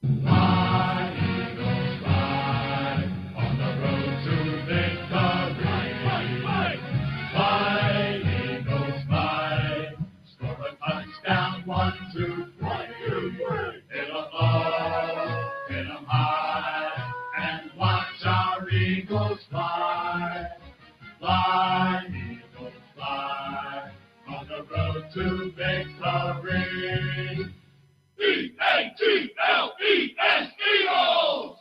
Fly, Eagles, fly, on the road to victory. Fly, Eagles, fly, score a touchdown, 1, 2, 3. Hit 'em low, hit 'em high, and watch our Eagles fly. Fly, Eagles, fly, on the road to victory. E-A-G-L-E-S, Eagles!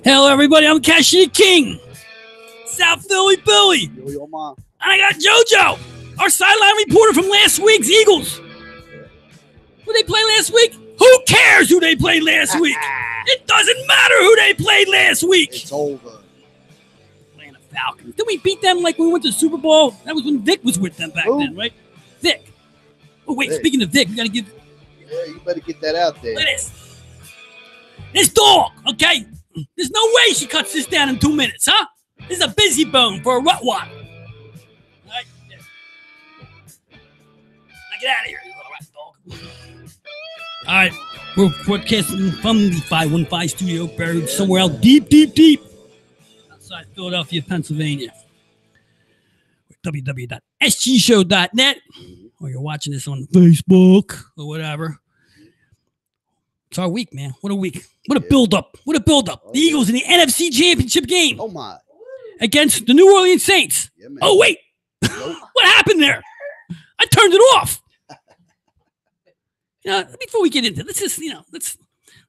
Hello, everybody. I'm Cashier King, South Philly Billy. And I got JoJo, our sideline reporter from last week's Eagles. Who they play last week? Who cares who they played last week? It doesn't matter who they played last week. It's over. Atlanta Falcons. Didn't we beat them like when we went to the Super Bowl? That was when Vic was with them back then, right? Vic. Oh, wait. Vic. Speaking of Vic, we got to give... Yeah, you better get that out there. Look at this. This dog, okay? There's no way she cuts this down in 2 minutes, huh? This is a busy bone for a Rutwat. All right? Yeah. Now get out of here, you little rat dog. All right. We're broadcasting from the 515 studio, buried somewhere out deep outside Philadelphia, Pennsylvania. www.sgshow.net, or you're watching this on Facebook or whatever. It's our week, man. What a week. What a build-up. What a build-up. The Eagles in the NFC Championship game. Oh, my. Against the New Orleans Saints. Yeah, man. Oh, wait. Nope. What happened there? I turned it off. Before we get into it,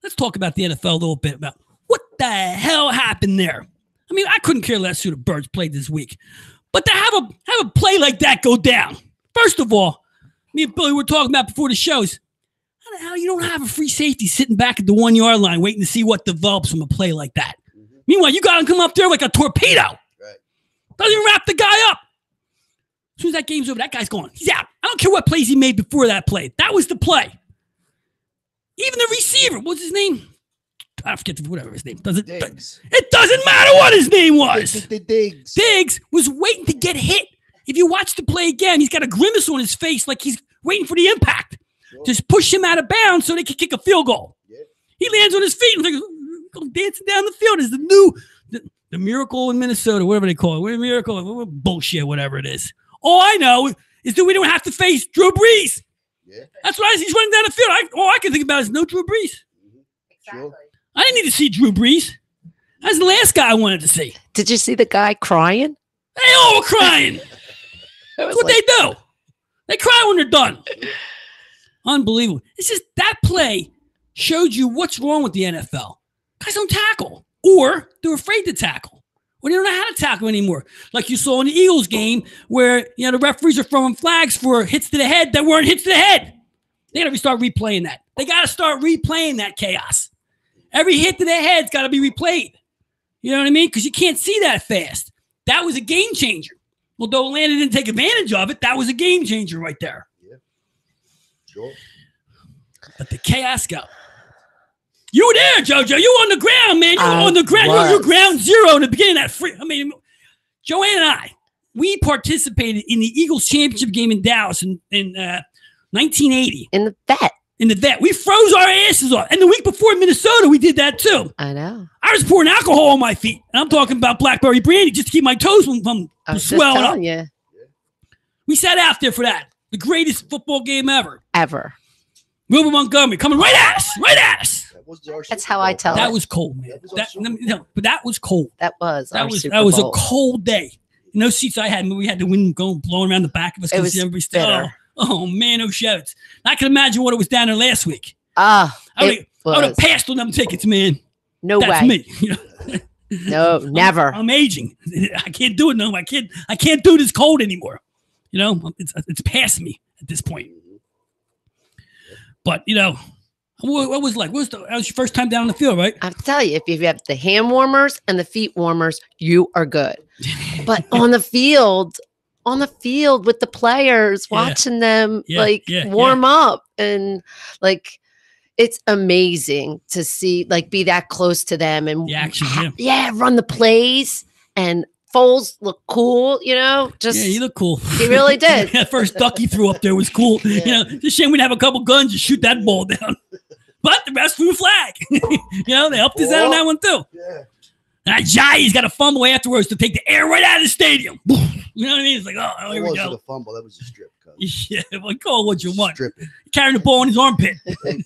let's talk about the NFL a little bit, about what the hell happened there. I mean, I couldn't care less who the Birds played this week. But to have a play like that go down, first of all, me and Billy were talking about before the shows, how the hell you don't have a free safety sitting back at the 1 yard line waiting to see what develops from a play like that? Mm-hmm. Meanwhile, you got him come up there like a torpedo. Right. Doesn't even wrap the guy up. As soon as that game's over, that guy's gone. He's out. I don't care what plays he made before that play. That was the play. Even the receiver, what's his name? I forget whatever his name. Diggs. It doesn't matter what his name was. Diggs. Diggs was waiting to get hit. If you watch the play again, he's got a grimace on his face like he's waiting for the impact. Sure. Just push him out of bounds so they can kick a field goal. Yeah. He lands on his feet and like, goes dancing down the field. It's the miracle in Minnesota, whatever they call it. Miracle, bullshit, whatever it is. All I know is that we don't have to face Drew Brees. Yeah. That's why he's running down the field. All I can think about is no Drew Brees. Exactly. Sure. I didn't need to see Drew Brees. That's the last guy I wanted to see. Did you see the guy crying? They all were crying. That's what they do. They cry when they're done. Unbelievable. It's just that play showed you what's wrong with the NFL. Guys don't tackle, or they're afraid to tackle, or they don't know how to tackle anymore. Like you saw in the Eagles game where the referees are throwing flags for hits to the head that weren't hits to the head. They got to start replaying that. They got to start replaying that chaos. Every hit to the head's got to be replayed. You know what I mean? Because you can't see that fast. That was a game changer. Although Atlanta didn't take advantage of it, that was a game changer right there. Yeah. Sure. But the chaos go. You were there, JoJo. You were on the ground, man. You were on the ground. You were ground zero in the beginning of that free. I mean, Joanne and I, we participated in the Eagles championship game in Dallas in 1980. In the vet. In the vet. We froze our asses off. And the week before in Minnesota, we did that too. I know. I was pouring alcohol on my feet. And I'm talking about blackberry brandy just to keep my toes from swelling up. You. We sat out there for that. The greatest football game ever. Ever. Wilbur Montgomery coming right at us. Right at us. was our That's Super how I Bowl. tell That it. was cold, man. That was our Super No, but that was cold. That was our That Super was a Bowl. cold day. No seats I had. We had the wind going blowing around the back of us. It was Everybody still, bitter. oh man, oh shit! I can imagine what it was down there last week. Ah, I it would have was. passed on them tickets, man. No That's way. me. You know? No, never. I'm aging. I can't do it no. I can't do this cold anymore. You know, it's past me at this point. But you know, what was like? That was your first time down on the field, right? I'll tell you, if you have the hand warmers and the feet warmers, you are good. But on the field with the players, Yeah. watching them Yeah. warm up, and like it's amazing to see, like, be that close to them and The action, run the plays. And Foles look cool, just Yeah, you look cool. he really did. That first duck he threw up there was cool. Yeah. You know, it's a shame we'd have a couple guns to shoot that ball down. But the rest threw a flag. They helped us out on that one too. Yeah. And Ajayi's got a fumble afterwards to take the air right out of the stadium. You know what I mean? It's like, oh, That here we wasn't go. a fumble. That was a strip. Cuz. Yeah, well, call it what you want. Strip it. Carrying the ball in his armpit.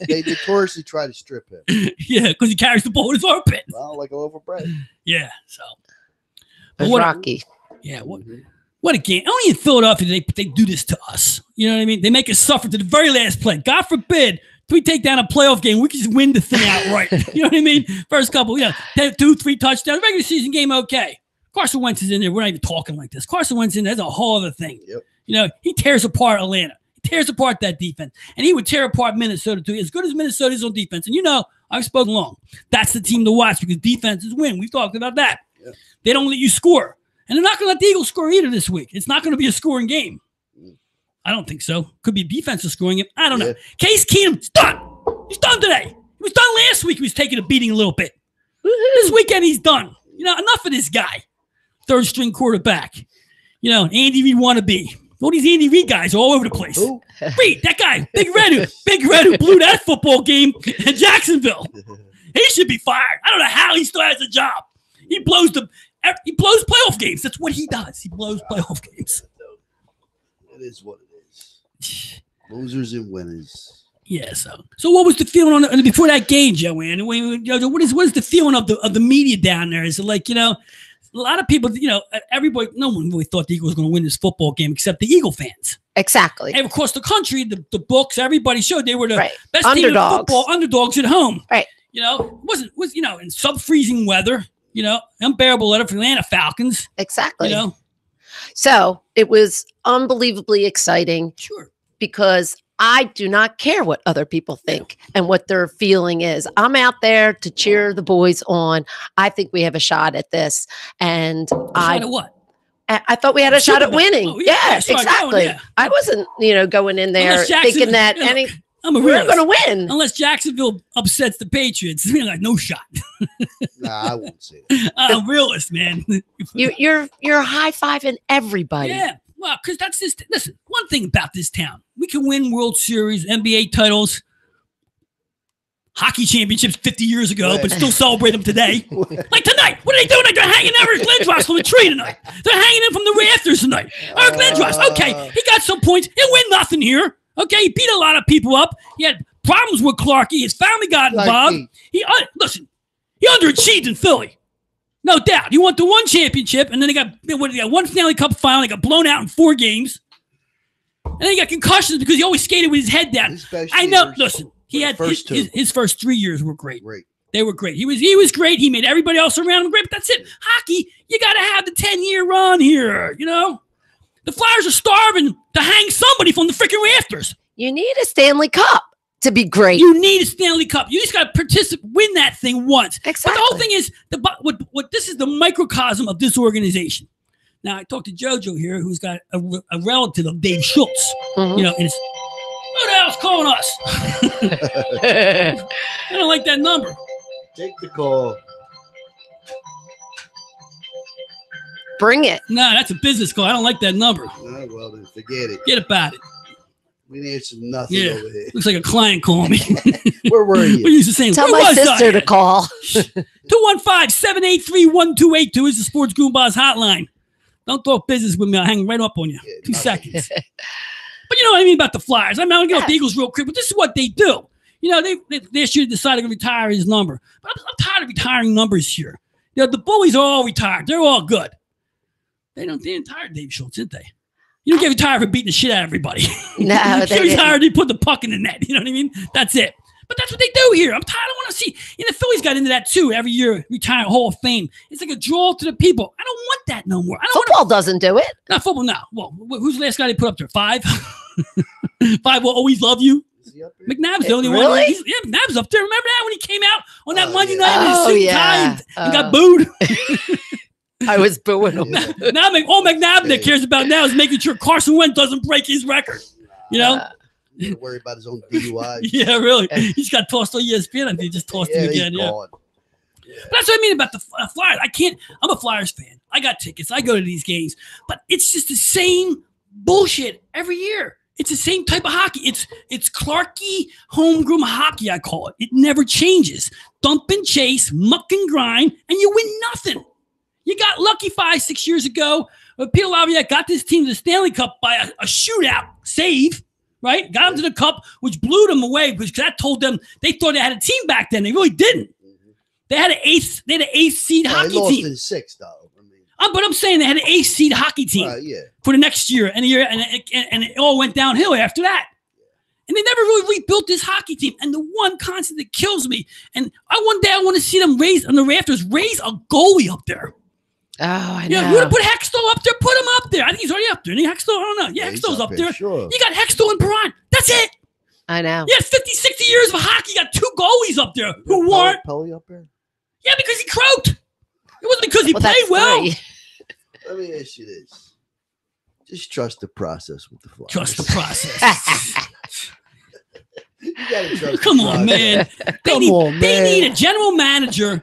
They notoriously try to strip him. Yeah, because he carries the ball in his armpit. Well, like a loaf of bread. Yeah, so. It But was what a- Rocky. Yeah, what a game. Only in Philadelphia they do this to us. You know what I mean? They make us suffer to the very last play. God forbid if we take down a playoff game, we can just win the thing outright. You know what I mean? First couple, 2, 3 touchdowns. Regular season game, okay. Carson Wentz is in there. We're not even talking like this. Carson Wentz in there. That's a whole other thing. Yep. He tears apart Atlanta. He tears apart that defense. And he would tear apart Minnesota too. As good as Minnesota is on defense. And I've spoken long. That's the team to watch because defenses win. We've talked about that. Yep. They don't let you score. And they're not going to let the Eagles score either this week. It's not going to be a scoring game. I don't think so. Could be a defensive scoring game. I don't know. Case Keenum's done. He's done today. He was done last week. He was taking a beating a little bit. This weekend, he's done. Enough of this guy. Third string quarterback. Andy Reid wannabe. All these Andy Reid guys are all over the place. Who? Reid, that guy, Big Red who blew that football game in Jacksonville. He should be fired. I don't know how he still has a job. He blows playoff games. That's what he does. He blows playoff games. It is what it is. Losers and winners. Yeah. So what was the feeling before that game, Joanne? What is the feeling of the media down there? Is it like a lot of people? Everybody. No one really thought the Eagles were going to win this football game except the Eagle fans. Exactly. And across the country, the books, everybody showed they were the best Underdogs. team in football. Underdogs at home. Right. Was in sub-freezing weather. Unbearable weather for the Atlanta Falcons. Exactly. So it was unbelievably exciting. Sure. Because I do not care what other people think and what their feeling is. I'm out there to cheer the boys on. I think we have a shot at this. And Shot at what? I thought we had a shot at winning. Oh, yeah, Yes, that's right. exactly. Yeah. I wasn't, going in there Unless Jackson- thinking that I'm a we're realist. going to win. Unless Jacksonville upsets the Patriots, we got no shot. Nah, I won't say that. I'm a realist, man. You're high-fiving everybody. Yeah. Well, because that's just, listen, one thing about this town. We can win World Series, NBA titles, hockey championships 50 years ago, but still celebrate them today. Like tonight. What are they doing? They're hanging Eric Lindros from the tree tonight. They're hanging him from the rafters tonight. Eric Lindros, okay, he got some points. He'll win nothing here. Okay, he beat a lot of people up. He had problems with Clarkie. His family got involved. Listen, he underachieved in Philly. No doubt. He won the one championship, and then they got one Stanley Cup final. They got blown out in 4 games. And then he got concussions because he always skated with his head down. I know. Listen, he had his first 3 years were great. They were great. He was great. He made everybody else around him great. But that's it. Hockey, you got to have the 10-year run here. The Flyers are starving to hang somebody from the freaking rafters. You need a Stanley Cup to be great. You need a Stanley Cup. You just got to participate, win that thing once. Exactly. But the whole thing is, what this is the microcosm of this organization. Now, I talked to JoJo here, who's got a relative of Dave Schultz. Mhm. And it's, who the hell's calling us? I don't like that number. Take the call. Bring it. No, that's a business call. I don't like that number. Oh, well, then forget it. Get about it. We need some nothing Yeah. over here. Looks like a client calling me. Where were you? We used to say, Tell where my was sister I? to call. 215-783-1282 is the Sports Goombahs hotline. Don't talk business with me. I'll hang right up on you. 2 seconds. But you know what I mean about the Flyers. I'm going to get off the Eagles real quick, but this is what they do. You know, they should have decided to retire his number. But I'm tired of retiring numbers here. You know, the bullies are all retired. They're all good. They didn't retire Dave Schultz, didn't they? You don't get retired for beating the shit out of everybody. No, they retired. They put the puck in the net. You know what I mean? That's it. But that's what they do here. I'm tired. I want to see. You know, the Phillies got into that too. Every year, retire Hall of Fame. It's like a draw to the people. I don't want that no more. Football doesn't do it. Not football now. Well, who's the last guy they put up there? 5? 5 will always love you. McNabb's the only one. Yeah, McNabb's up there. Remember that when he came out on that Monday night in his suit and tie and got booed? I was booing him. Now all McNabb cares about now is making sure Carson Wentz doesn't break his record. You know? You worry about his own DUI. Yeah, really. He's got tossed on ESPN. I think he just tossed him again. Yeah. But that's what I mean about the Flyers. I'm a Flyers fan. I got tickets. I go to these games. But it's just the same bullshit every year. It's the same type of hockey. It's Clarky homegrown hockey, I call it. It never changes. Dump and chase, muck and grind, and you win nothing. You got lucky 5-6 years ago. Peter Laviolette got this team to the Stanley Cup by a shootout save, right? Got them to the Cup, which blew them away because that told them they thought they had a team back then. They really didn't. They had an eighth seed hockey they lost team. In 6, though. But I'm saying they had an eighth seed hockey team for the next year and it all went downhill after that. And they never really rebuilt this hockey team. And the one constant that kills me, and one day I want to see them raise on the rafters, raise a goalie up there. Oh, I know. Yeah, you want to put Hextall up there? Put him up there. I think he's already up there. Hextall, I don't know. Yeah, Hextall's up there. Sure. You got Hextall and Perron. That's it. I know. You had 50, 60 years of hockey. You got 2 goalies up there who weren't. Pelly up there? Yeah, because he croaked. It wasn't because he played well. Let me ask you this. Just trust the process with the Flyers. Trust the process. You gotta trust Come on, man. They need a general manager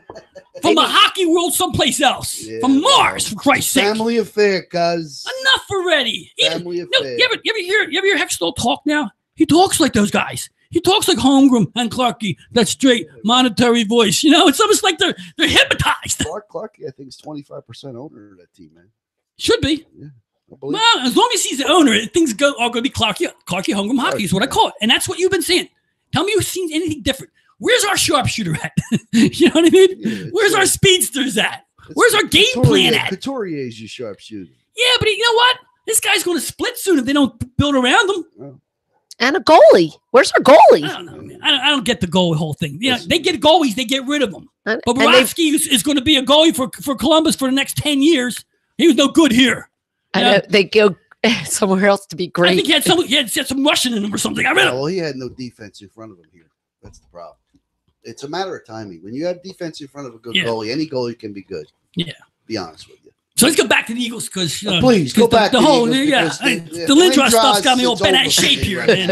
from a hockey world someplace else. From Mars, for Christ's sake. Family affair, cuz. Enough already. Family affair. You ever hear Hextall talk now? He talks like those guys. He talks like Holmgren and Clarkey, that straight monetary voice. You know, it's almost like they're hypnotized. Clarkey, I think, is 25% owner of that team, man. Should be. Yeah, well, as long as he's the owner, things are going to be Clarkey Holmgren hockey is what I call it. And that's what you've been saying. Tell me you've seen anything different. Where's our sharpshooter at? You know what I mean? Yeah, where's our speedsters at? Where's our game plan at? Couturier's your sharpshooter. Yeah, but you know what? This guy's going to split soon if they don't build around him. Oh. And a goalie. Where's our goalie? I don't know, man. I don't get the goalie whole thing. You know, they get goalies, they get rid of them. But Borowski is going to be a goalie for Columbus for the next 10 years. He was no good here. I know. They go somewhere else to be great. I think he had some Russian in him or something. I read it. Well, he had no defense in front of him here. That's the problem. It's a matter of timing. When you have defense in front of a good goalie, any goalie can be good. Yeah. Be honest with you. So let's go back to the Eagles because please go back the to whole the Eagles. The Lindros stuff's got me all bent out of shape here, man.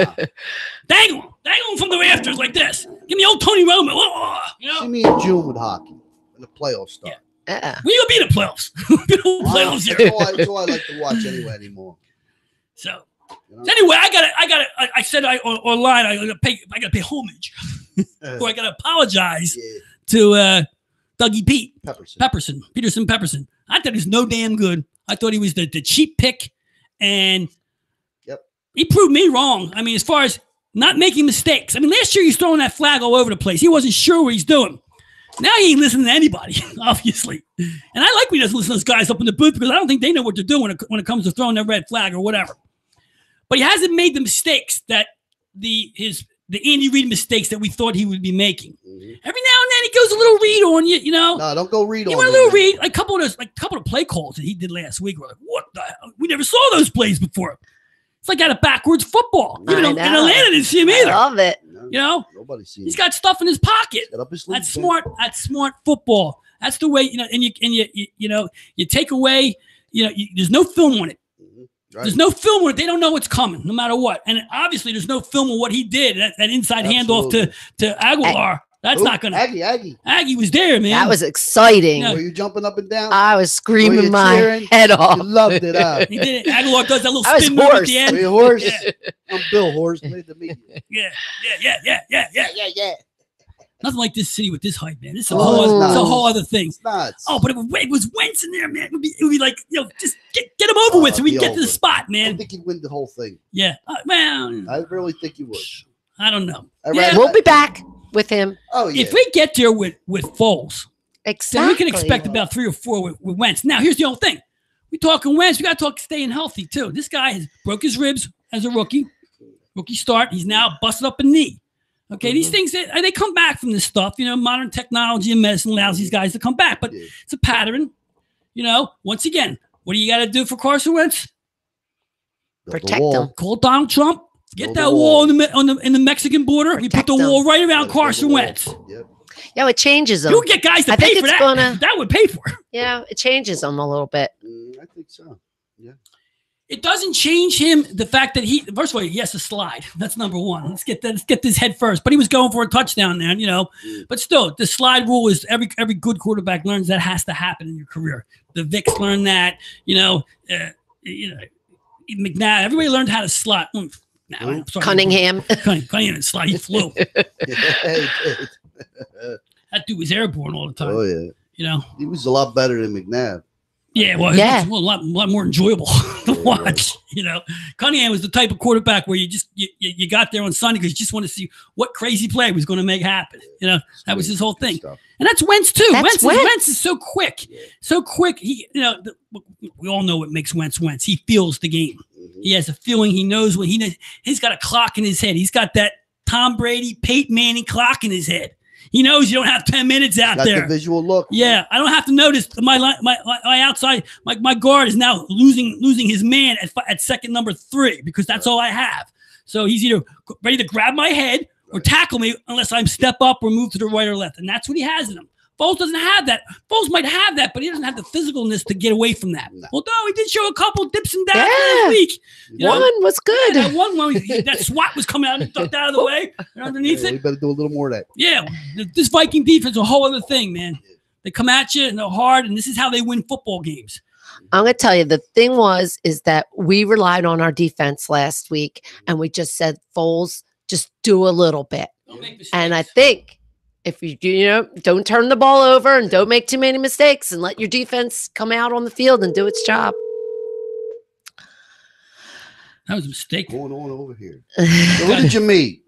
Dangle him from the rafters like this. Give me old Tony Romo. Oh, you know? See me in June with hockey and the playoffs start. Yeah. We gonna be in the playoffs. Playoffs here. That's all I like to watch anymore. So anyway, I said online I gotta pay homage, or I gotta apologize to Dougie Peterson Pepperson. I thought he was no damn good. I thought he was the cheap pick, and he proved me wrong. I mean, as far as not making mistakes. I mean, last year he was throwing that flag all over the place. He wasn't sure what he's doing. Now he ain't listening to anybody, obviously. And I like when he doesn't listen to those guys up in the booth because I don't think they know what they're doing when it comes to throwing that red flag or whatever. But he hasn't made the mistakes that the Andy Reid mistakes that we thought he would be making. Mm-hmm. Every now and then he goes a little read on you, you know. No, don't go read on you. You want a little read? Like a couple of play calls that he did last week. We're like, what the hell? We never saw those plays before. It's like out of backwards football. Even in Atlanta didn't see him either. I love it. You know, nobody's seen he's got stuff in his pocket. That's smart. That's smart football. That's the way, you know. And you take away. You know, there's no film on it. Right. There's no film on it. They don't know what's coming, no matter what. And obviously, there's no film on what he did. That inside handoff to Aguilar. That's not gonna. Aggie was there, man. That was exciting. Were you jumping up and down? I was screaming my head off. You loved it out. He did it. Aguilar does that little spin move at the end. Are you Horse? Yeah. I'm Bill Horse. Made the media. Yeah. Nothing like this city with this hype, man. This is a whole other thing. It's nuts. Oh, but it was Wentz in there, man. It would be like, you know, just get him over with so we can get to the spot, man. I think he'd win the whole thing. Yeah. Well, I really think he would. I don't know. We'll be back with him. Oh yeah. If we get there with Foles, Exactly. then we can expect about 3 or 4 with Wentz. Now, here's the whole thing. We talking Wentz. We got to talk staying healthy too. This guy has broke his ribs as a rookie start. He's now busted up a knee. Okay, these things they come back from this stuff. You know, modern technology and medicine allows these guys to come back, but it's a pattern. You know, once again, what do you got to do for Carson Wentz? Protect them. Call Donald Trump. Get that wall in the Mexican border. He put the wall right around Carson Wentz. Yep. Yeah, it changes them. You'll get guys to pay for that. That would pay for it. Yeah, it changes them a little bit. I think so. Yeah. It doesn't change him. The fact that first of all, he has to slide. That's number one. Let's get this head first. But he was going for a touchdown there, you know. But still, the slide rule is every good quarterback learns that has to happen in your career. The Vicks learned that. You know, McNabb. Everybody learned how to slide. I'm sorry, Cunningham. Cunningham slide. He flew. That dude was airborne all the time. Oh yeah. You know, he was a lot better than McNabb. Yeah, well, it was a lot more enjoyable to watch. You know, Cunningham was the type of quarterback where you got there on Sunday because you just want to see what crazy play was going to make happen. You know, that was his whole thing. And that's Wentz too. Wentz is so quick, so quick. We all know what makes Wentz Wentz. He feels the game. He has a feeling. He knows what he knows. He's got a clock in his head. He's got that Tom Brady, Peyton Manning clock in his head. He knows you don't have 10 minutes out there. The visual look. Yeah, I don't have to notice my outside. My guard is now losing his man at second number 3 because that's all I have. So he's either ready to grab my head or tackle me unless I step up or move to the right or left, and that's what he has in him. Foles doesn't have that. Foles might have that, but he doesn't have the physicalness to get away from that. No. Although he did show a couple dips and dabs last week. One was good. Yeah, that SWAT was coming out and ducked out of the way underneath it. You better do a little more of that. Yeah, this Viking defense is a whole other thing, man. They come at you and they're hard, and this is how they win football games. I'm going to tell you, the thing is that we relied on our defense last week, and we just said, Foles, just do a little bit. And I think if you don't turn the ball over and don't make too many mistakes and let your defense come out on the field and do its job. That was a mistake. Going on over here. So who did you meet?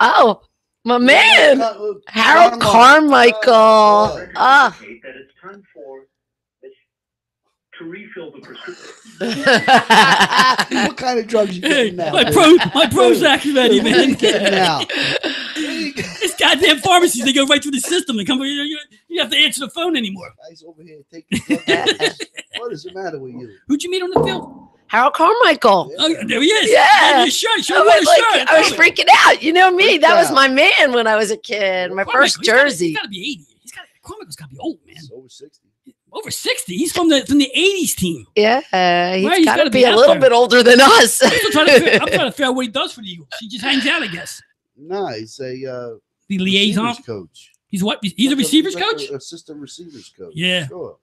Oh, my man, Harold Carmichael. That it's time for to refill the prescription. What kind of drugs you getting now? My Prozac is ready, man. Now. This goddamn pharmacies, they go right through the system and come. You have to answer the phone anymore. Guys over here taking drugs. What is the matter with you? Who'd you meet on the field? Harold Carmichael. Oh, there he is. Yeah. His shirt. Show me his shirt. I was freaking out. You know me. That was my man when I was a kid. My first jersey. He's got to be 80. Carmichael's got to be old, man. He's over 60. Over 60. He's from the 80s team. Yeah. He's Right, got to be a little bit older than us. I'm trying to figure out what he does for the Eagles. He just hangs out, I guess. No, he's a the liaison coach. He's what? He's a receivers coach? Assistant receivers coach. Yeah. Sure.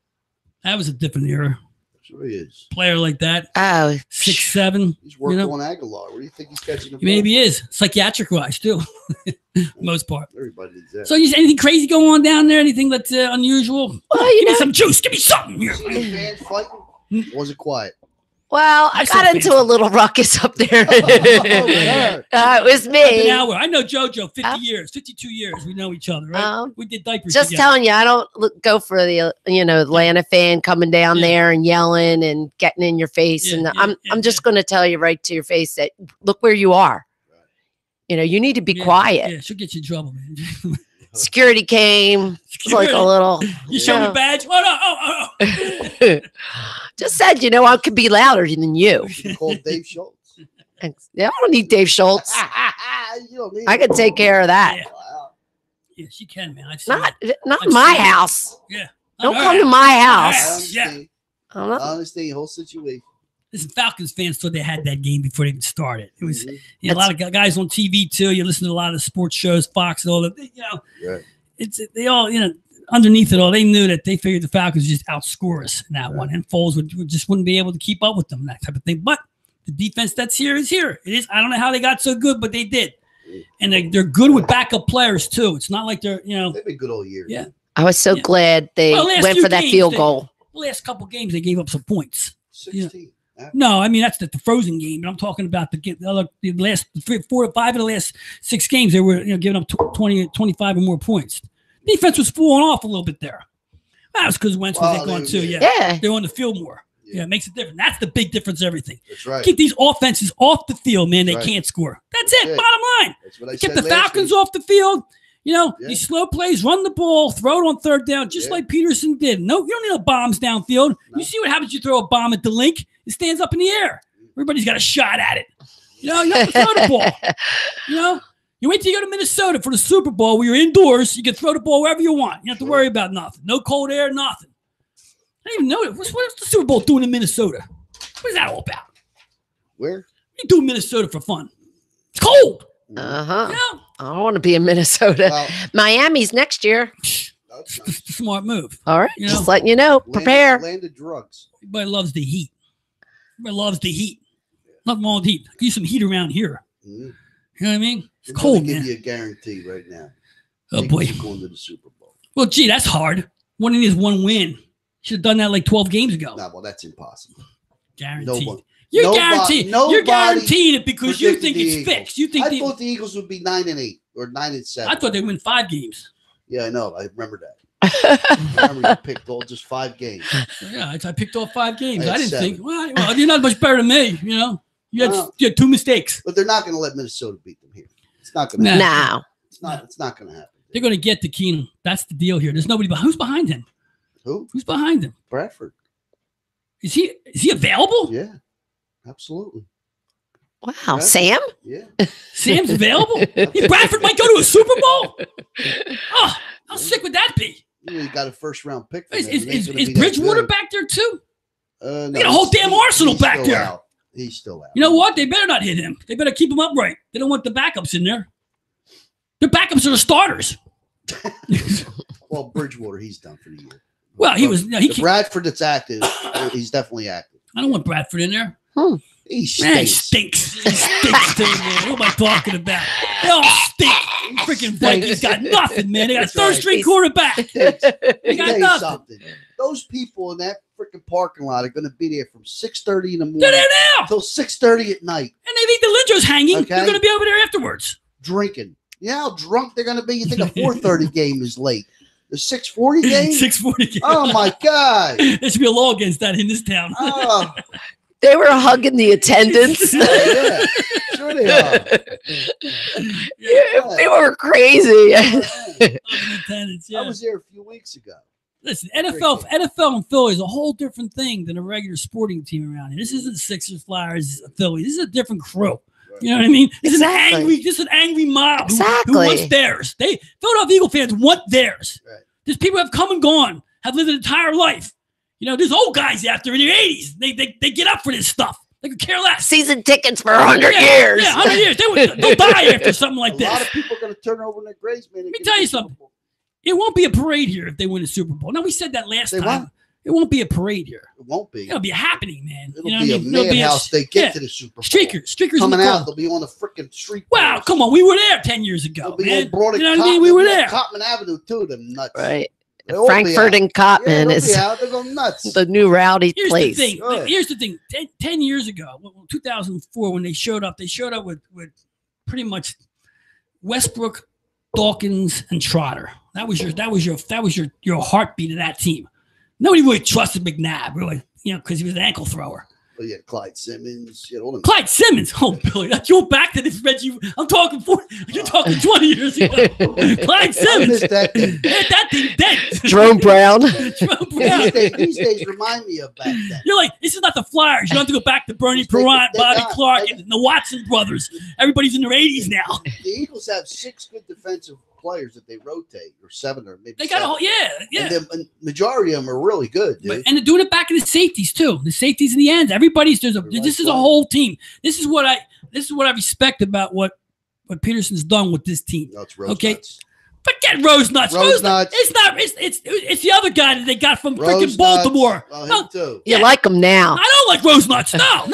That was a different era. Sure he is. Player like that. Oh. 6'7". He's worked on Aguilar. Where do you think he's catching the ball? Maybe he is. Psychiatric wise, too. Most part. Everybody does that. So, anything crazy going on down there? Anything that's unusual? Well, give me some juice. Give me something here. Fans fighting? Was it quiet? Well, I got into a little ruckus up there. It was me. I know JoJo 50 years, 52 years. We know each other, right? We did diapers just together. telling you, I don't go for the Atlanta fan coming down there and yelling and getting in your face. I'm just going to tell you right to your face that look where you are. You need to be quiet. Yeah, she'll get you in trouble, man. Security came. It's like a little. You show me badge. Oh. Just said, I could be louder than you. You called Dave Schultz. I don't need Dave Schultz. I can take care of that. Yeah, she can, man. Not my house. Yeah. Don't come to my house. I understand the whole situation. Listen, Falcons fans thought they had that game before they even started. It was a lot of guys on TV too. You listen to a lot of sports shows, Fox and all that. They all underneath it all, they knew that they figured the Falcons would just outscore us in that one, and Foles wouldn't be able to keep up with them, that type of thing. But the defense that's here is here. It is. I don't know how they got so good, but they did, and they're good with backup players too. It's not like they're they've been good all year. Yeah, I was so glad they went for that field goal. The last couple games they gave up some points. 16. No, I mean that's the frozen game. But I'm talking about the last 4 or 5 of the last 6 games. They were giving up 20, 25 or more points. Defense was falling off a little bit there. That was because Wentz was going too. Yeah, they're on the field more. Yeah, it makes a difference. That's the big difference. Everything. That's right. Keep these offenses off the field, man. They can't score. That's it. Bottom line. That's what I said. Keep the Falcons off the field. These slow plays, run the ball, throw it on 3rd down, just like Peterson did. No, you don't need no bombs downfield. No. You see what happens? You throw a bomb at the link, it stands up in the air. Everybody's got a shot at it. You have to throw the ball. You wait till you go to Minnesota for the Super Bowl where you're indoors. You can throw the ball wherever you want. You don't have to worry about nothing. No cold air, nothing. I don't even know. What's the Super Bowl doing in Minnesota? What is that all about? Where? What do you do in Minnesota for fun? It's cold. I don't want to be in Minnesota. Well, Miami's next year. That's a smart move. All right. Just letting you know. Prepare. Land of drugs. Everybody loves the heat. Nothing wrong with heat. I use some heat around here. You know what I mean? It's cold, man. Give you a guarantee right now. Oh, boy. Going to the Super Bowl. Well, gee, that's hard. One of these one win. Should have done that like 12 games ago. No, well, that's impossible. Guaranteed. You're guaranteeing it because you think it's fixed. You think I thought the Eagles would be 9-8 or 9-7. I thought they'd win 5 games. Yeah, I know. I remember that. I remember you picked all just 5 games. Yeah, I picked all 5 games. I didn't think. Well, you're not much better than me. You had 2 mistakes. But they're not going to let Minnesota beat them here. It's not going to happen. No. It's not going to happen. They're going to get to Keenum. That's the deal here. There's nobody behind. Who's behind him? Who's behind him? Bradford. Is he available? Yeah, absolutely. Wow, Bradford. Sam? Yeah. Sam's available? Bradford might go to a Super Bowl? Oh, how sick would that be? You got a 1st-round pick. Is Bridgewater back there too? No, they got a whole damn arsenal back there. Out. He's still out. You know what? They better not hit him. They better keep him upright. They don't want the backups in there. The backups are the starters. Well, Bridgewater, he's done for the year. Well, Bradford that's active. He's definitely active. I don't want Bradford in there. He stinks. Man, he stinks too, man. What am I talking about? They all stink. Freaking Vikings got nothing, man. They got a 3rd-string quarterback. They got nothing. Something. Those people in that freaking parking lot are going to be there from 6:30 in the morning. They're there now until 6:30 at night. And they think the Lindros hanging. Okay? They're going to be over there afterwards. Drinking. You know how drunk they're going to be? You think a 4:30 game is late. The 6:40 game? 6:40 game. Oh, my God. There should be a law against that in this town. Oh. They were hugging the attendants. Yeah, sure they are. They were crazy. Attendants, yeah. I was there a few weeks ago. Listen, NFL and Philly is a whole different thing than a regular sporting team around here. This isn't Sixers, Flyers, Philly. This is a different crew. You know what I mean? This is an angry mob who wants theirs. Philadelphia Eagle fans want theirs. Right. There's people who have come and gone, have lived an entire life. There's old guys out there in their 80s. They get up for this stuff. They could care less. Season tickets for 100 years. Yeah, 100 years. They'll die after something like this. A lot of people are going to turn over in their graves, man. Let me tell you something. It won't be a parade here if they win the Super Bowl. Now, we said that last time. It won't be a parade here. It won't be. It'll be a happening, man. It'll be a madhouse. They get to the Super Bowl. Streakers coming out. They'll be on the freaking street. Wow, come on. We were there 10 years ago, man. You know what I mean? We were there. Cotman Avenue, too. Them nuts. Right. Frankfurt and Cotman is the new rowdy place. Here's the thing. 10 years ago, 2004, when they showed up with pretty much Westbrook, Dawkins, and Trotter. That was your heartbeat of that team. Nobody really trusted McNabb, really, because he was an ankle thrower. Well, yeah, Clyde Simmons. Clyde Simmons. Oh, Billy, you're back to this Reggie. I'm talking you're talking 20 years ago. Clyde Simmons. That thing. That thing dead. Jerome Brown. These days remind me of back then. You're like, this is not the Flyers. You don't have to go back to Bernie Perrant, Bobby Clark, and the Watson brothers. Everybody's in their 80s now. The Eagles have 6 good defensive players that they rotate, or 7 or maybe. They got 7. Yeah. And the majority of them are really good, dude. And they're doing it back in the safeties too. The safeties in the ends. This is a whole team. This is what I respect about what Peterson's done with this team. No, it's nuts. Forget Rose Nuts. Rose Nuts. It's not. It's the other guy that they got from freaking Baltimore. Well, him too. You like him now? I don't like Rose Nuts. No,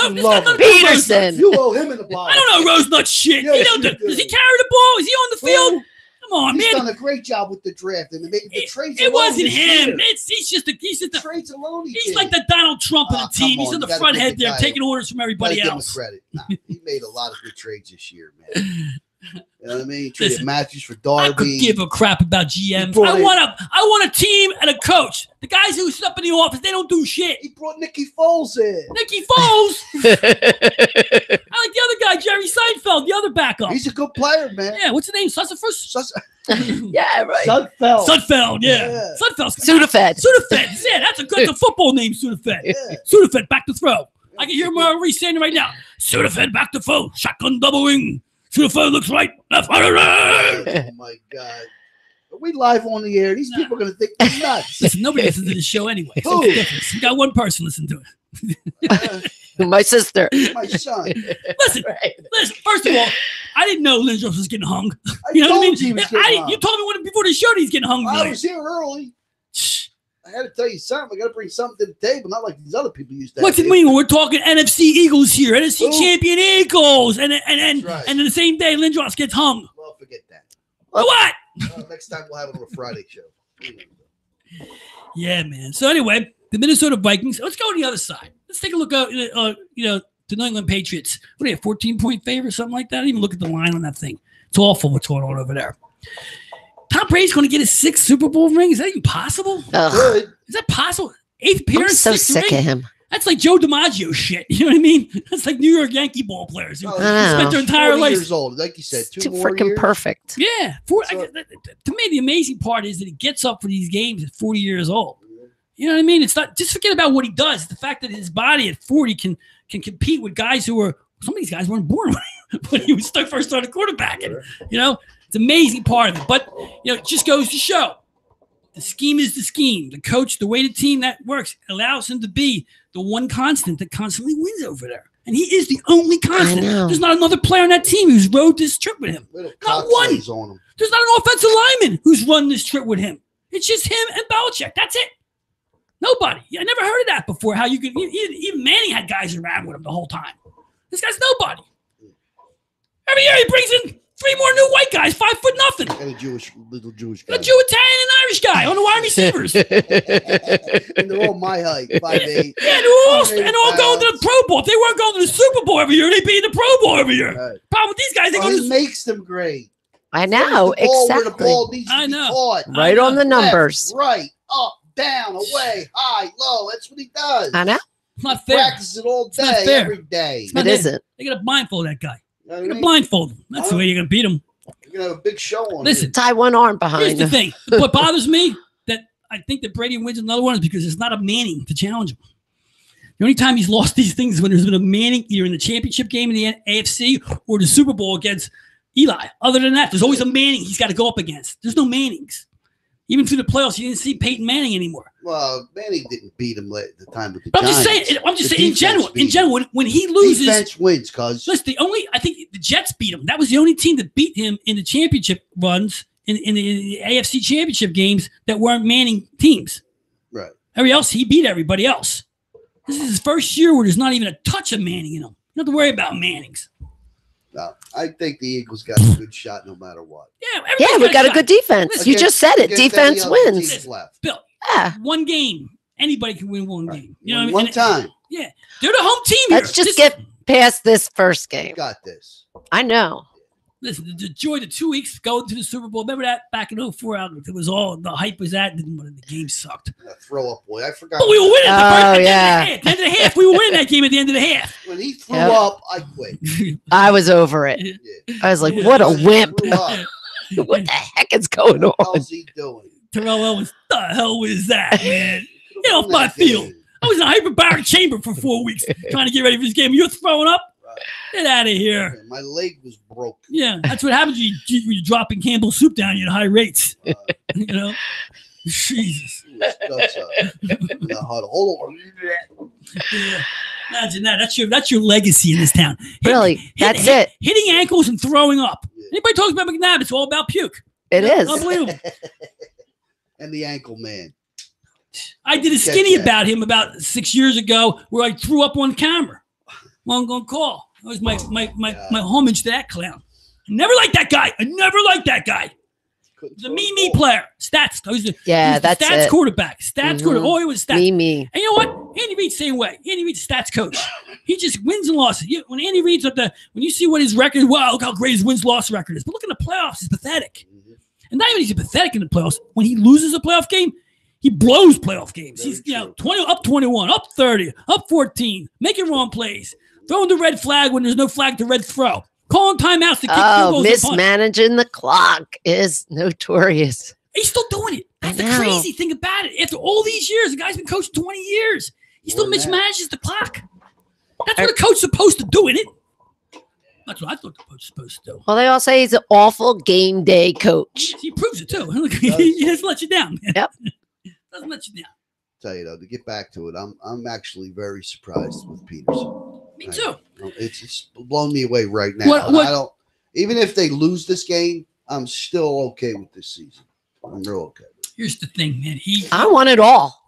Peterson. You owe him in the ball. I don't know Rose Nuts shit. Yes, does he carry the ball? Is he on the field? Come on, He's man. done a great job with the draft. And the trades It alone wasn't this him. year. He's just the Trades alone. he's like the Donald Trump of the team. Come He's on, on the you gotta front give head the there, guy- taking orders from everybody Gotta give him else. credit. Nah, he made a lot of good trades this year, man. You know what I mean? He traded Matthews for I could Darby. give a crap about GMs. brought I in- want a team and a coach. The guys who sit up in the office, they don't do shit. He brought Nicky Foles in. Nicky Foles. I like the other guy, Jerry Seinfeld, the other backup. He's a good player, man. Yeah, what's the name? Sussafus? Yeah, right. Sudfeld. Sudfeld, yeah. Yeah. Sudfeld. Sudafed. Sudafed. Yeah, that's a football name, Sudafed. Yeah. Sudafed, back to throw. I can hear Murray saying it right now. Sudafed, back to throw. Shotgun double wing. Sudafed looks right. Left, right. Oh my God. Are we live on the air? These people are going to think we're nuts. Listen, nobody listens to the show anyway. So Who? what's the difference? We got one person listening to it. My sister. My son. Listen, first of all, I didn't know Lindros was getting hung. You know what I told mean? you he was getting hung. You told me before the show that he's getting hung. I Billy. was here early. Shh. I had to tell you something. I got to bring something to the table, not like these other people used to. What's it have. mean when we're talking NFC Eagles here? NFC Who? champion Eagles. And right. and then the same day, Lindros gets hung. Well, forget that. For what? Next time we'll have it on a Friday show. Yeah, man. So anyway, the Minnesota Vikings. Let's go to the other side. Let's take a look at the New England Patriots. What are they, a 14-point favorite or something like that? I didn't even look at the line on that thing. It's awful what's going on over there. Tom Brady's going to get his 6th Super Bowl ring. Is that even possible? Ugh, Good. Is that possible? 8th I'm appearance, so 6th sick ring? of him. That's like Joe DiMaggio shit. You know what I mean? That's like New York Yankee ball players who Oh, spent their entire 40 life. years old, like you said, Too two more freaking years. perfect. Yeah. So- To me, the amazing part is that he gets up for these games at 40 years old. You know what I mean? It's not just forget about what he does. It's the fact that his body at 40 can compete with guys who are some of these guys weren't born when he was first started quarterbacking. You know, it's an amazing part of it. But it just goes to show the scheme is the scheme. The coach, the way the team that works, allows him to be the one constant that constantly wins over there. And he is the only constant. know. There's not another player on that team who's rode this trip with him. Little Not one. cockslays on him. There's not an offensive lineman who's run this trip with him. It's just him and Belichick. That's it. Nobody. I never heard of that before. How you could even Manning had guys around with him the whole time. This guy's nobody. Every year he brings in 3 more new white guys, 5 foot nothing. And a little Jewish guy. A Jew, Italian, and Irish guy on the wide receivers. And they're all my height, 5'8". Yeah, they're all going to the Pro Bowl. If they weren't going to the Super Bowl every year, they'd be in the Pro Bowl every year. Right. Problem with these guys, they Well, go he to makes them great. I know, The ball where the exactly. ball needs to I be know. caught. Right on the numbers. Left, right, up, down, away, high, low. That's what he does. I know. It's not fair. Practices it all not day, fair. every day. not It fair. isn't. They got to blindfold that guy. You know what I They got to mean? blindfold him. That's the way you're going to beat him. You're gonna have a big show on. Listen, Tie one arm Here's behind the him. thing. What bothers me that I think that Brady wins another one is because it's not a Manning to challenge him. The only time he's lost these things is when there's been a Manning either in the championship game in the AFC or the Super Bowl against Eli. Other than that, there's always a Manning he's got to go up against. There's no Mannings. Even through the playoffs, you didn't see Peyton Manning anymore. Well, Manning didn't beat him at the time with the But I'm Giants. just saying. I'm just The saying in defense general. beat In him. general, when he loses, Defense wins, cuz. listen. I think the Jets beat him. That was the only team that beat him in the championship runs in the AFC championship games that weren't Manning teams. Right. Every else, he beat everybody else. This is his first year where there's not even a touch of Manning in him. You don't have to worry about Mannings. No, I think the Eagles got a good shot no matter what. Yeah, Yeah, everybody's we got a shot. good defense. You just said it. Against any Defense other wins. teams left. Bill, Yeah. one game. Anybody can win one game. You know what I mean? One And- time. Yeah, they're the home team here. Let's just get past this first You game. got this. I know. Listen, the joy, the 2 weeks going to the Super Bowl. Remember that back in 04? It was all the hype was that. And the game sucked. Throw up, boy. I forgot. But we were winning. Oh, At yeah. the end of the half, we were winning that game at the end of the half. When he threw Yep. up, I quit. I was over it. Yeah. I was like, what a wimp. Threw up. What the heck is going What on? else he doing? Terrell Owens, the hell was that, man? Get off Won my that field. game. I was in a hyperbaric chamber for 4 weeks trying to get ready for this game. You're throwing up? Right. Get out of here. My leg was broke. Yeah, that's what happens when you're dropping Campbell's soup down at high rates. Uh, You know? Jesus. Guts up. In the huddle. Hold on. Yeah. Imagine that. That's your legacy in this town. Really, that's it. Hitting ankles and throwing up. Yeah. Anybody talks about McNabb, it's all about puke. It is. Unbelievable. And the ankle man. I did a Catch skinny that. about him about 6 years ago where I threw up on camera. Long gone call. That was my homage to that clown. I never liked that guy. couldn't The throw the me ball. player. Stats. He was the that's stats it. quarterback. Stats quarterback. Oh, he was stats. Me. And you know what? Andy Reid's the same way. Andy Reid's a stats coach. He just wins and losses. When Andy Reid's when you see what his record, wow, look how great his wins-loss record is. But look in the playoffs, he's pathetic. And not even he's pathetic in the playoffs. When he loses a playoff game, he blows playoff games. Very He's true. 20 up 21, up 30, up 14, making wrong plays, throwing the red flag when there's no flag to red throw, calling timeouts to kick field goals. Mismanaging the clock is notorious. He's still doing it. That's the I know. crazy thing about it. After all these years, the guy's been coaching 20 years. He still More than that. mismanages the clock. That's what a coach's supposed to do, isn't it? That's what I thought the coach was supposed to do. Well, they all say he's an awful game day coach. He proves it too. He doesn't let you down. Man. Yep. Doesn't let you down. Tell you though, to get back to it, I'm actually very surprised with Peterson. Me too. It's blown me away right now. What- And I don't. Even if they lose this game, I'm still okay with this season. I'm real okay. Here's the thing, man. I want it all.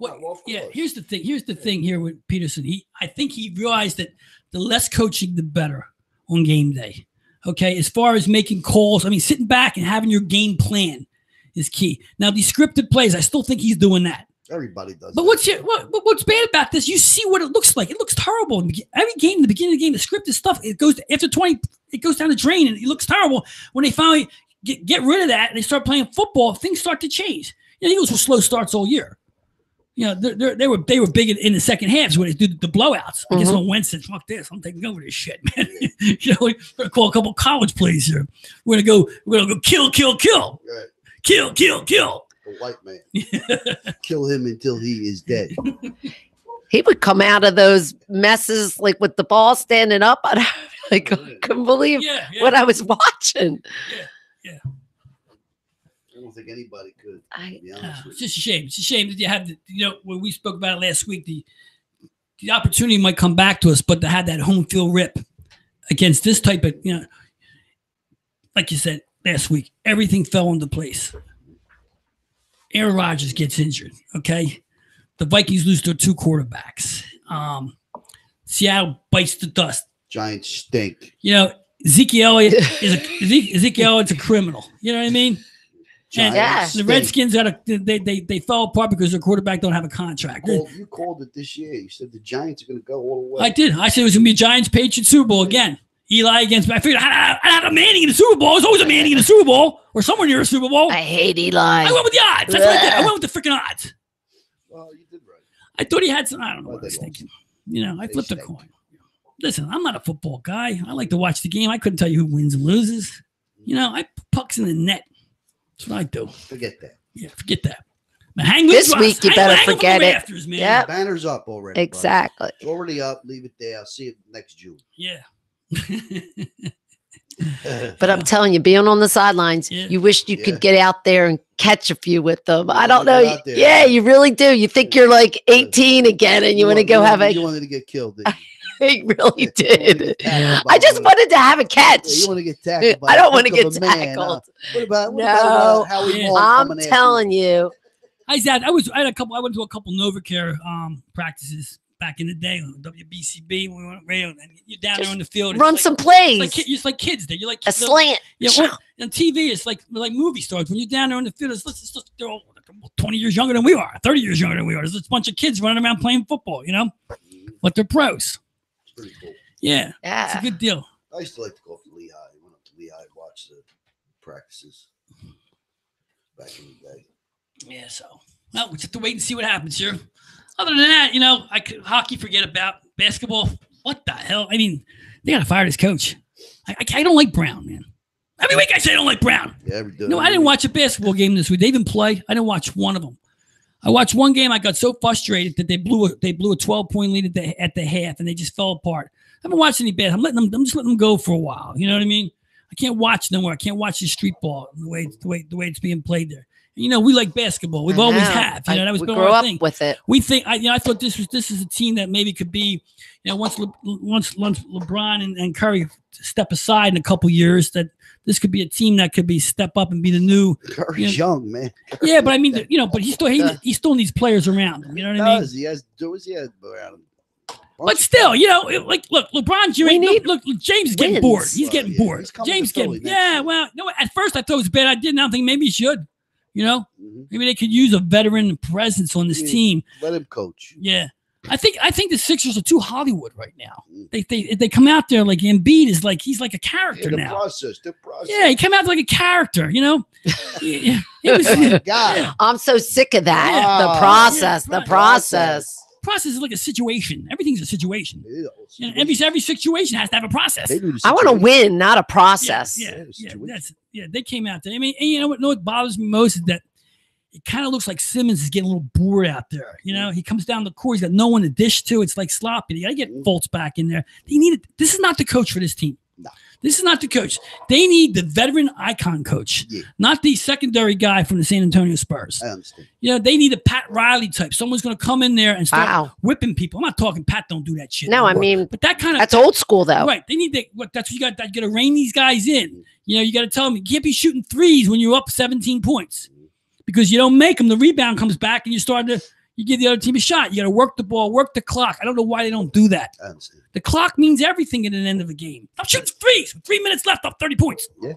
Here's the thing. Here's the thing here with Peterson. I think he realized that the less coaching, the better on game day. Okay, as far as making calls, I mean, sitting back and having your game plan is key. Now, these scripted plays, I still think he's doing that. Everybody does. But that. what's bad about this? You see what it looks like. It looks terrible. Every game, in the beginning of the game, the scripted stuff, it goes after 20, it goes down the drain, and it looks terrible. When they finally get rid of that and they start playing football, things start to change. You know, Eagles were slow starts all year. You know, they were big in the second halves when they do the blowouts. I guess on Wednesday, fuck this, I'm taking over this shit, man. You know, we're gonna call a couple college plays here. We're gonna go kill, Right. kill. The white man. Kill him until he is dead. He would come out of those messes like with the ball standing up. I couldn't believe Yeah. what I was watching. Yeah. I don't think anybody could. To be No, honest with it's you. just a shame. It's a shame that you have when we spoke about it last week, the opportunity might come back to us, but to have that home field rip against this type of, like you said last week, everything fell into place. Aaron Rodgers gets injured. Okay. The Vikings lose their two quarterbacks. Seattle bites the dust. Giants stink. Ezekiel Elliott's a criminal. You know what I mean? And Giants the stink. Redskins they fell apart because their quarterback don't have a contract. You called it this year. You said the Giants are going to go all the way. I did. I said it was going to be a Giants-Patriots Super Bowl again. Eli against. I figured I had a Manning in the Super Bowl. There's always a Manning in the Super Bowl or somewhere near a Super Bowl. I hate Eli. I went with the odds. That's what I did. I went with the freaking odds. Well, you did right. I thought he had some. I don't know Well, what I was they thinking. I They flipped a stink. coin. Listen, I'm not a football guy. I like to watch the game. I couldn't tell you who wins and loses. I put pucks in the net. That's what I do. Forget that. Yeah, forget that. Now, hang This loose, week you Ross. better Hang from the forget it. rafters, man. Yep. Banner's up already. buddy. Exactly. It's already up. Leave it there. I'll see it next June. Yeah. But I'm telling you, being on the sidelines, Yeah. you wish you Yeah. could get out there and catch a few with them. I Yeah, don't get know. out there. Yeah, you really do. You think you're like 18 again and you want to go have You a. wanted to get killed. Didn't you? He really did. Yeah, I just wanted to have a catch. Yeah, you want to get tackled. By I don't want to want get tackled. What about No. Howie Yeah. Long I'm coming after telling you. I went to a couple NovaCare practices back in the day on WBCB when we went radio, and you're down there on the field. It's Run like- some It's plays. like, like kids there. You're like A slant. on TV, it's like movie stars. When you're down there on the field, they're all 20 years younger than we are, 30 years younger than we are. There's a bunch of kids running around playing football, but they're pros. It's pretty cool. Yeah, it's Yeah. a good deal. I used to like to go up to Lehigh. I went up to Lehigh and watch the practices back in the day. Yeah, so we just have to wait and see what happens here. Other than that, hockey, forget about basketball. What the hell? I mean, they got to fire this coach. I don't like Brown, man. Every week I say I don't like Brown. Yeah, every day. No, I didn't watch a basketball game this week. They even play. I didn't watch one of them. I watched one game. I got so frustrated that they blew a 12-point lead at the half, and they just fell apart. I haven't watched any bad. I'm just letting them go for a while. You know what I mean? I can't watch no more. I can't watch the street ball the way it's being played there. And, we like basketball. We've I always know. have. That was we been grew our up thing. with it. We think. I thought this is a team that maybe could be, once LeBron and Curry step aside in a couple years, that this could be a team that could be step up and be the new. Curry's young, man. Yeah, but I mean, but he still needs players around him. You know what I mean? He has around him. But still, like, look, LeBron James. Look, James is getting wins. bored. He's getting bored. He's coming James to Philly getting. next Yeah, year. well, at first I thought it was bad. I did now think maybe he should. Mhm. Maybe they could use a veteran presence on this team. Let him coach. Yeah. I think the Sixers are too Hollywood right now. They come out there like Embiid is like he's like a character The now. process. Yeah, he came out like a character, He was, God. I'm so sick of that. Ah, the process. yeah, The process. process is like a situation. Everything's a situation. Yeah, Every situation has to have a process. They do the I want to situation. win, not a process. Yeah, situation. they came out there. I mean, and you know what bothers me most is that it kind of looks like Simmons is getting a little bored out there. He comes down the court, he's got no one to dish to. It's like sloppy. You got to get Fultz back in there. This is not the coach for this team. No. This is not the coach. They need the veteran icon coach, not the secondary guy from the San Antonio Spurs. I understand. They need a Pat Riley type. Someone's going to come in there and start Wow. whipping people. I'm not talking Pat. Don't do that shit. No, I anymore. mean, but that kind of that's old school, though. right. They need that. That's what you got. You got to rein these guys in. You got to tell them you can't be shooting threes when you're up 17 points because you don't make them. The rebound comes back and you give the other team a shot. You got to work the ball, work the clock. I don't know why they don't do that. I understand. The clock means everything at the end of a game. I'm shooting threes with 3 minutes left, up 30 points. Yeah.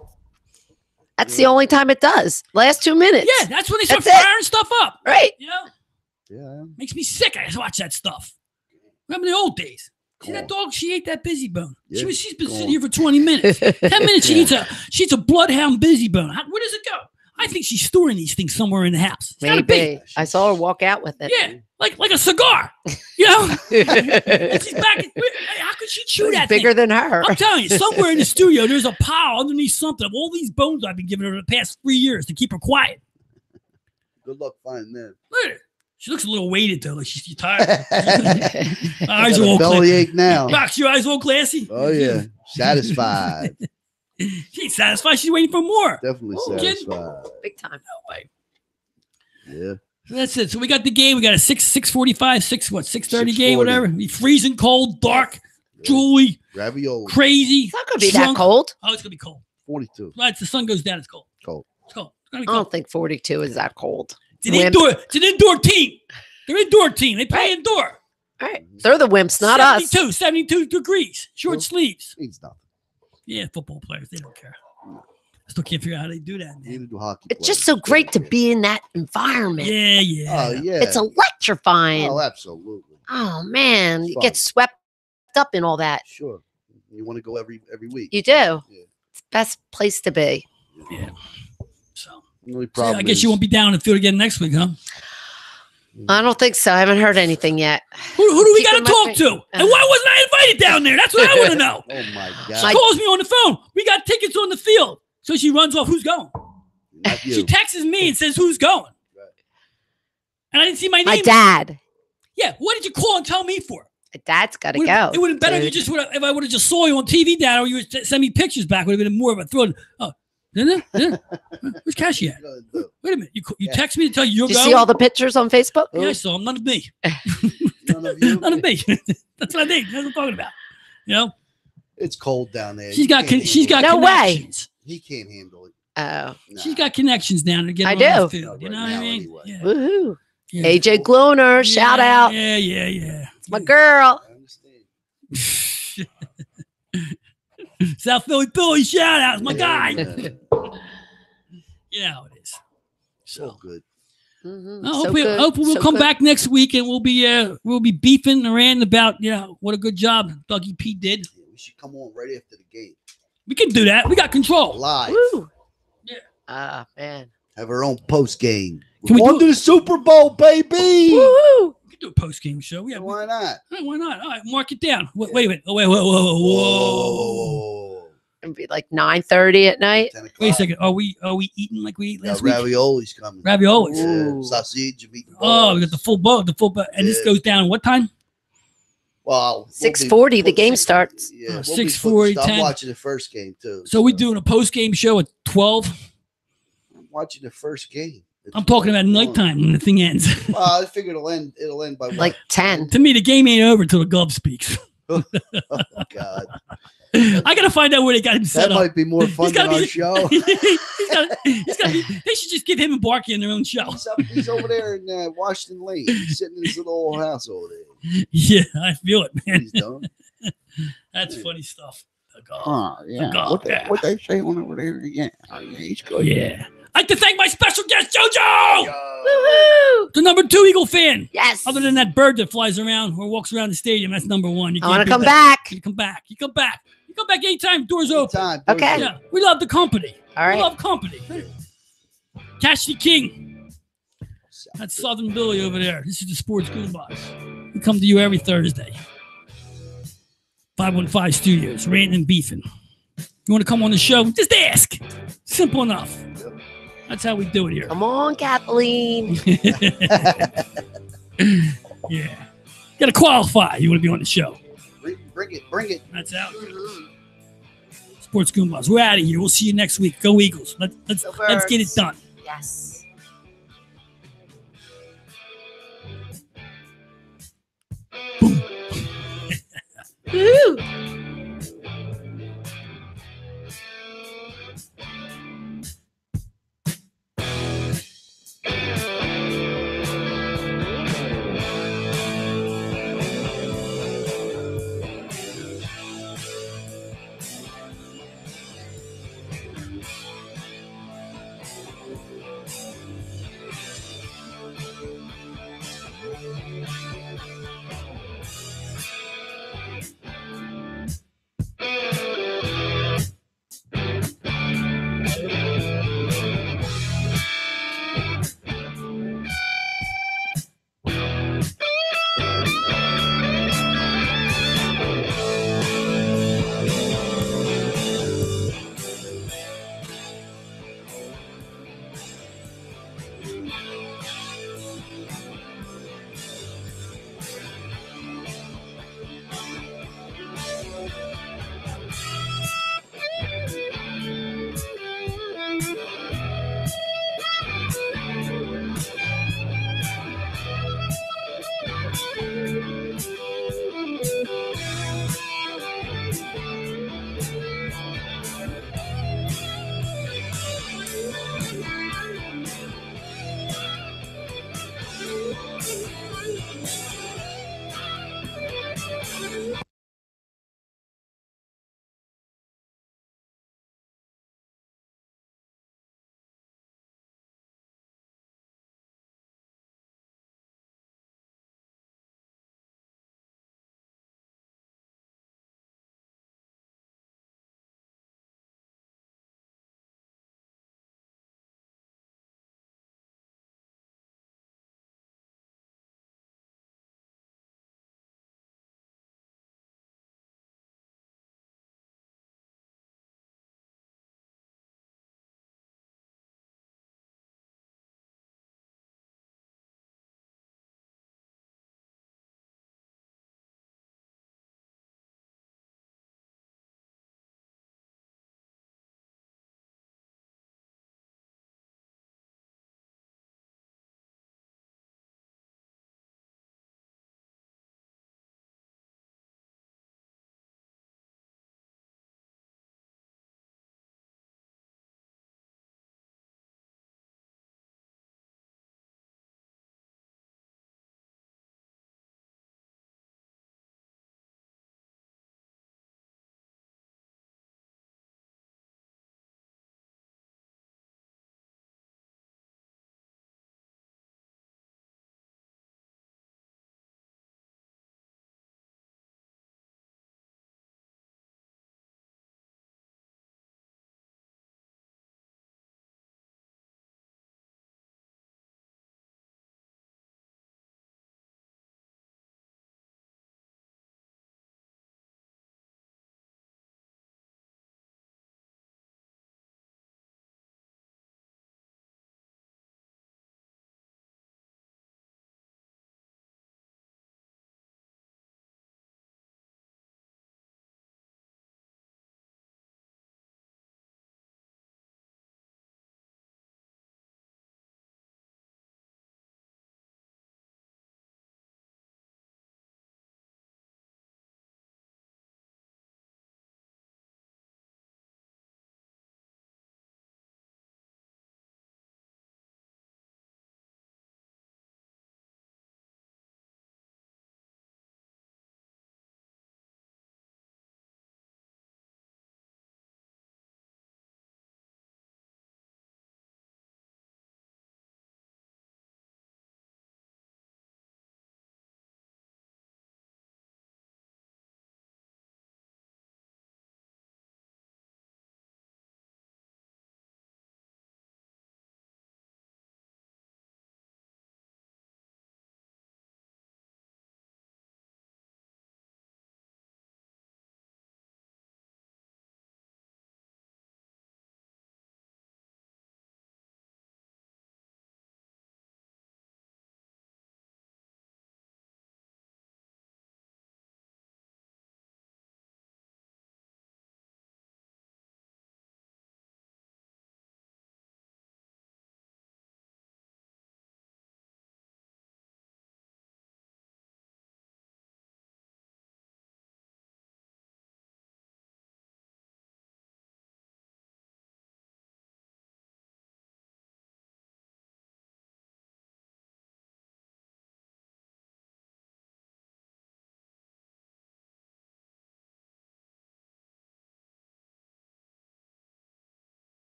That's the only time it does. Last 2 minutes. Yeah, that's when they start That's it. firing stuff up. Right. Yeah. Makes me sick. I just watch that stuff. Remember the old days? See that dog? She ate that busy bone. Yeah. She's been Go sitting on. here for 20 minutes. 10 minutes, she eats a bloodhound busy bone. Where does it go? I think she's storing these things somewhere in the house. It's gotta be. Maybe. I saw her walk out with it. Yeah, like a cigar. And she's back. How could she chew that Bigger thing? than her. I'm telling you, somewhere in the studio, there's a pile underneath something of all these bones I've been giving her the past 3 years to keep her quiet. Good luck finding them. Look at her. She looks a little weighted though, like she's tired. Got Eyes a are all bellyache now. Rocks, your eyes all glassy. Oh yeah, satisfied. She ain't satisfied. She's waiting for more. Definitely Oh, kid. satisfied. Big time. No way. Yeah. So that's it. So we got the game. We got a 6:45, 6:30 game, 6:40. whatever. Be freezing cold, dark, Yeah. jewelry, Ravioli. crazy. It's not going to be drunk. that cold. Oh, it's gonna be cold. 42. Right, the sun goes down. It's cold. Cold. It's cold. It's gonna be I cold. don't think 42 is that cold. It's an indoor team. They're an indoor team. They play Right. indoor. All right. They're the wimps, not us. 72 degrees, short Well, sleeves. Means nothing. Yeah, football players, they don't care. I still can't figure out how they do that, man. Neither do hockey It's just players. so great to be in that environment. Yeah, yeah. Oh yeah. It's electrifying. Oh, absolutely. Oh, man. You Fun. get swept up in all that. Sure. You want to go every week. You do. Yeah. It's the best place to be. Yeah. So, The only so problem I guess is, you won't be down in the field again next week, huh? I don't think so. I haven't heard anything yet. Who do we got Keeping to my talk finger- to? And why wasn't I invited down there? That's what I want to know. Oh my She God. calls me on the phone. We got tickets on the field. So she runs off. Who's going? Not She you. texts me and says, who's going? Right. And I didn't see my name. My dad. Yeah. What did you call and tell me for? My dad's got to It go. would have been better if you dude. just if I would have just saw you on TV, Dad, or you would send me pictures back. Would have been more of a thrill. Oh, didn't it? Where's Cassie at? Wait a minute. You Yeah. text me to tell you you're Did you going? see all the pictures on Facebook? Yeah, I saw 'em. None of me. None of you. None of me. That's what I think. That's what I'm talking about. You know, It's cold down there. she's got She's No way. connections. He can't handle it. Oh, Nah. She's got connections down to get I on the do. field. You Right know what I now, mean? anyway. Yeah. woohoo. Yeah. AJ Gloner, shout Yeah, out. Yeah. It's my girl. I understand. South Philly Billy, shout out. It's my Yeah, guy. yeah. You know how it is. So So good. Mhm. I So hope, good. hope we'll So come good. back next week and we'll be beefing and ranting about what a good job Dougie P did. Yeah, we should come on right after the game. We can do that. We got control. Live. Woo. Yeah. Ah, man. Have our own post game. Can we We're do on to the Super Bowl, baby. Woo. We can do a post game show. Yeah, Why not? why not? All right, mark it down. Wait a minute. Oh, wait, whoa. It'd be like 9:30 at night. 10 o'clock. Wait a second. Are we eating like we ate Yeah, last week? raviolis coming. Raviolis. Yeah, Ooh. sausage, you meat and Oh, we balls. got the full boat. And this Yeah. goes down what time? Well, 6:40, the game starts. Yeah, we'll be 6:40, putting- 10. I'm watching the first game too. So we're doing a post game show at 12. I'm watching the first game. It's I'm talking about 1-1. nighttime when the thing ends. Well, I figure it'll end by what? Like 10. To me, the game ain't over until the glove speaks. Oh God, I gotta find out where they got him set that up. might be more fun He's gotta than our be- show. He's They should just give him and Barky in their own show. He's over there in Washington Lane. He's sitting in his little old house over there. Yeah, I feel it, man. He's done. That's funny stuff. Yeah. What they say on over there? Yeah. Oh, yeah, he's good. Yeah. I'd like to thank my special guest, JoJo! Woohoo! The number 2 Eagle fan. Yes. Other than that bird that flies around or walks around the stadium, that's number 1. You I want to can't come beat that. back. You come back. You come back. You come back anytime. Doors open. Anytime, Okay. Yeah, we love the company. All right. We love company. Cash the King. That's Southern Billy over there. This is the Sports Goombahs. We come to you every Thursday. 515 Studios, ranting and beefing. You want to come on the show? Just ask. Simple enough. That's how we do it here. Come on, Kathleen. Yeah. Got to qualify. You want to be on the show. Bring it. That's out. Sports Goombahs. We're out of here. We'll see you next week. Go Eagles. Let's get it done. Yes.